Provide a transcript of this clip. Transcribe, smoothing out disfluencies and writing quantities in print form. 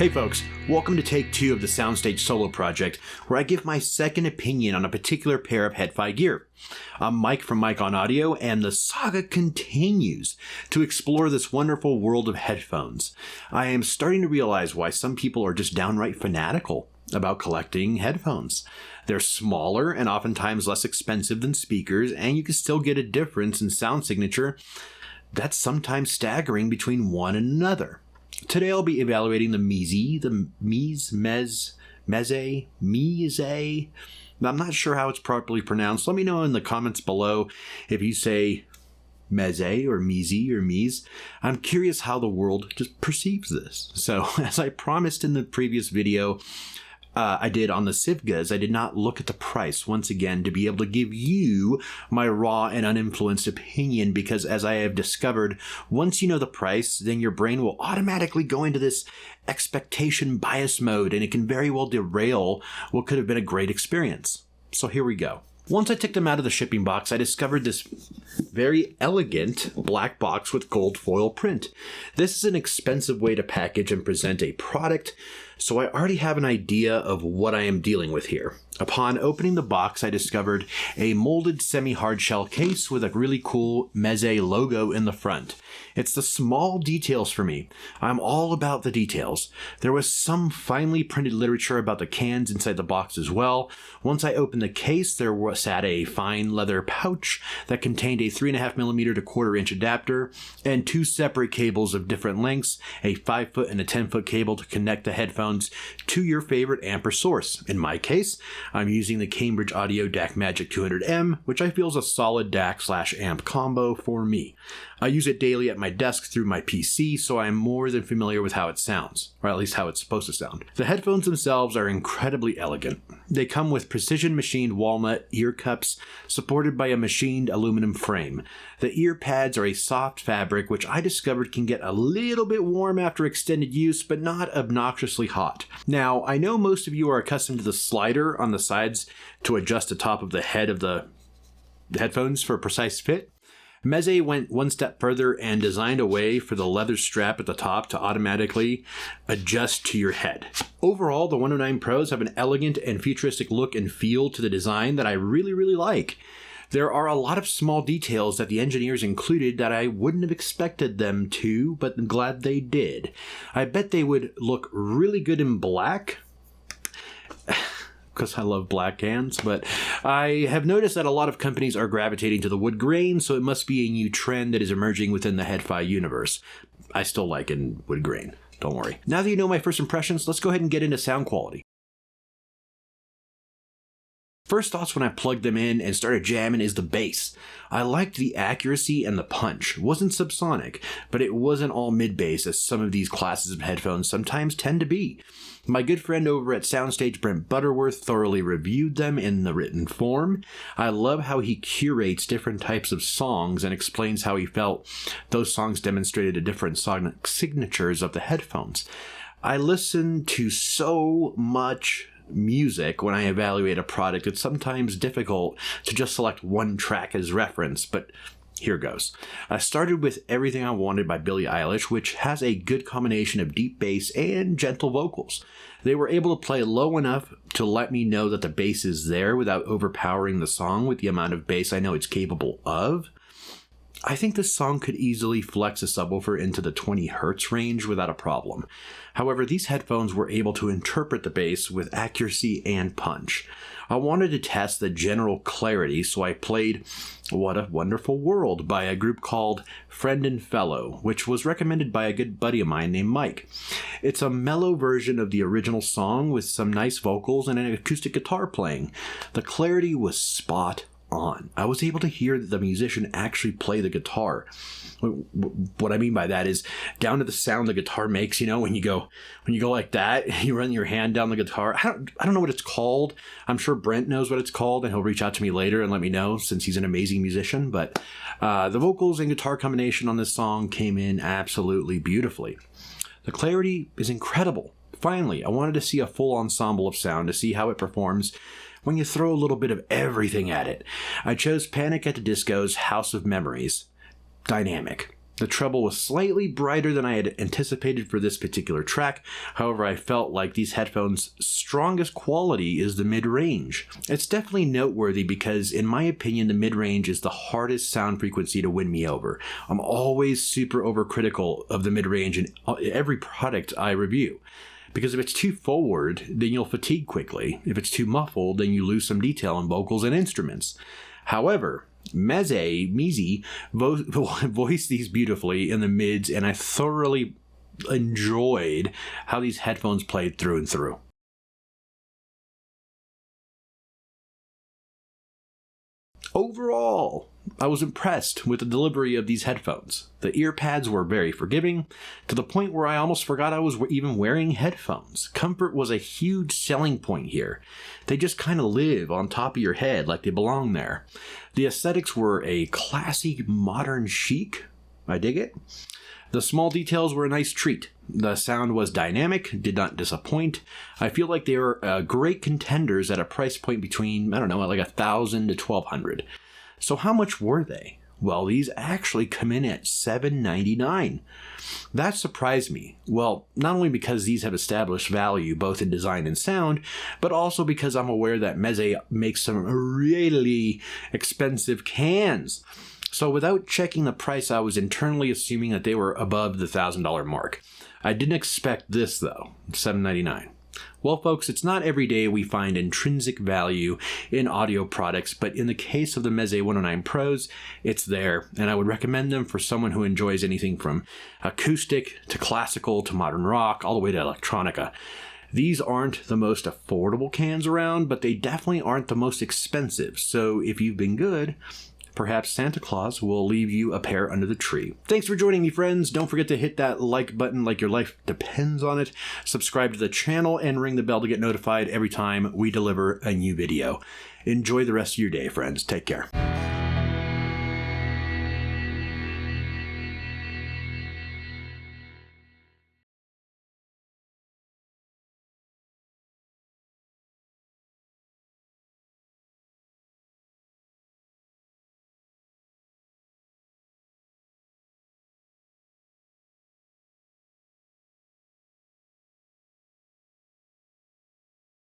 Hey folks, welcome to take 2 of the Soundstage solo project, where I give my second opinion on a particular pair of HeadFi gear. I'm Mike from Mike on Audio, and the saga continues to explore this wonderful world of headphones. I am starting to realize why some people are just downright fanatical about collecting headphones. They're smaller and oftentimes less expensive than speakers, and you can still get a difference in sound signature that's sometimes staggering between one and another. Today I'll be evaluating the Meze, Meze. I'm not sure how it's properly pronounced. Let me know in the comments below if you say Meze or Meze or Meze. I'm curious how the world just perceives this. So as I promised in the previous video, I did on the Sivgas, I did not look at the price once again to be able to give you my raw and uninfluenced opinion, because as I have discovered, once you know the price, then your brain will automatically go into this expectation bias mode, and it can very well derail what could have been a great experience. So here we go. Once I took them out of the shipping box, I discovered this very elegant black box with gold foil print. This is an expensive way to package and present a product, so I already have an idea of what I am dealing with here. Upon opening the box, I discovered a molded semi-hard shell case with a really cool Meze logo in the front. It's the small details for me. I'm all about the details. There was some finely printed literature about the cans inside the box as well. Once I opened the case, there sat a fine leather pouch that contained a 3.5mm to 1/4 inch adapter and 2 separate cables of different lengths, a 5-foot and a 10-foot cable to connect the headphones to your favorite amp or source. In my case, I'm using the Cambridge Audio DAC Magic 200M, which I feel is a solid DAC/amp combo for me. I use it daily at my desk through my PC, so I am more than familiar with how it sounds, or at least how it's supposed to sound. The headphones themselves are incredibly elegant. They come with precision machined walnut ear cups supported by a machined aluminum frame. The ear pads are a soft fabric, which I discovered can get a little bit warm after extended use, but not obnoxiously hot. Now, I know most of you are accustomed to the slider on the sides to adjust the top of the head of the headphones for a precise fit. Meze went one step further and designed a way for the leather strap at the top to automatically adjust to your head. Overall, the 109 Pros have an elegant and futuristic look and feel to the design that I really like. There are a lot of small details that the engineers included that I wouldn't have expected them to, but I'm glad they did. I bet they would look really good in black, because I love black cans, but I have noticed that a lot of companies are gravitating to the wood grain, so it must be a new trend that is emerging within the HeadFi universe. I still like in wood grain, don't worry. Now that you know my first impressions, let's go ahead and get into sound quality. First thoughts when I plugged them in and started jamming is the bass. I liked the accuracy and the punch. It wasn't subsonic, but it wasn't all mid-bass as some of these classes of headphones sometimes tend to be. My good friend over at Soundstage, Brent Butterworth, thoroughly reviewed them in the written form. I love how he curates different types of songs and explains how he felt those songs demonstrated the different sonic signatures of the headphones. I listen to so much music when I evaluate a product, it's sometimes difficult to just select one track as reference, but here goes. I started with Everything I Wanted by Billie Eilish, which has a good combination of deep bass and gentle vocals. They were able to play low enough to let me know that the bass is there without overpowering the song with the amount of bass I know it's capable of. I think this song could easily flex a subwoofer into the 20 Hz range without a problem. However, these headphones were able to interpret the bass with accuracy and punch. I wanted to test the general clarity, so I played What a Wonderful World by a group called Friend and Fellow, which was recommended by a good buddy of mine named Mike. It's a mellow version of the original song with some nice vocals and an acoustic guitar playing. The clarity was spot on. I was able to hear the musician actually play the guitar. What I mean by that is down to the sound the guitar makes, when you go like that, you run your hand down the guitar. I don't know what it's called. I'm sure Brent knows what it's called, and he'll reach out to me later and let me know, since he's an amazing musician. But the vocals and guitar combination on this song came in absolutely beautifully. The clarity is incredible. Finally, I wanted to see a full ensemble of sound to see how it performs when you throw a little bit of everything at it. I chose Panic at the Disco's House of Memories. Dynamic. The treble was slightly brighter than I had anticipated for this particular track. However, I felt like these headphones' strongest quality is the mid-range. It's definitely noteworthy because, in my opinion, the mid-range is the hardest sound frequency to win me over. I'm always super overcritical of the mid-range in every product I review. Because if it's too forward, then you'll fatigue quickly. If it's too muffled, then you lose some detail in vocals and instruments. However, Meze voiced these beautifully in the mids, and I thoroughly enjoyed how these headphones played through and through. Overall, I was impressed with the delivery of these headphones. The ear pads were very forgiving, to the point where I almost forgot I was even wearing headphones. Comfort was a huge selling point here. They just kind of live on top of your head like they belong there. The aesthetics were a classy, modern chic. I dig it. The small details were a nice treat. The sound was dynamic, did not disappoint. I feel like they were great contenders at a price point between, like $1,000 to $1,200. So how much were they? Well, these actually come in at $799. That surprised me. Well, not only because these have established value both in design and sound, but also because I'm aware that Meze makes some really expensive cans. So without checking the price, I was internally assuming that they were above the $1,000 mark. I didn't expect this though, $799. Well, folks, it's not every day we find intrinsic value in audio products, but in the case of the Meze 109 Pros, it's there, and I would recommend them for someone who enjoys anything from acoustic to classical to modern rock, all the way to electronica. These aren't the most affordable cans around, but they definitely aren't the most expensive, so if you've been good, perhaps Santa Claus will leave you a pair under the tree. Thanks for joining me, friends. Don't forget to hit that like button like your life depends on it. Subscribe to the channel and ring the bell to get notified every time we deliver a new video. Enjoy the rest of your day, friends. Take care.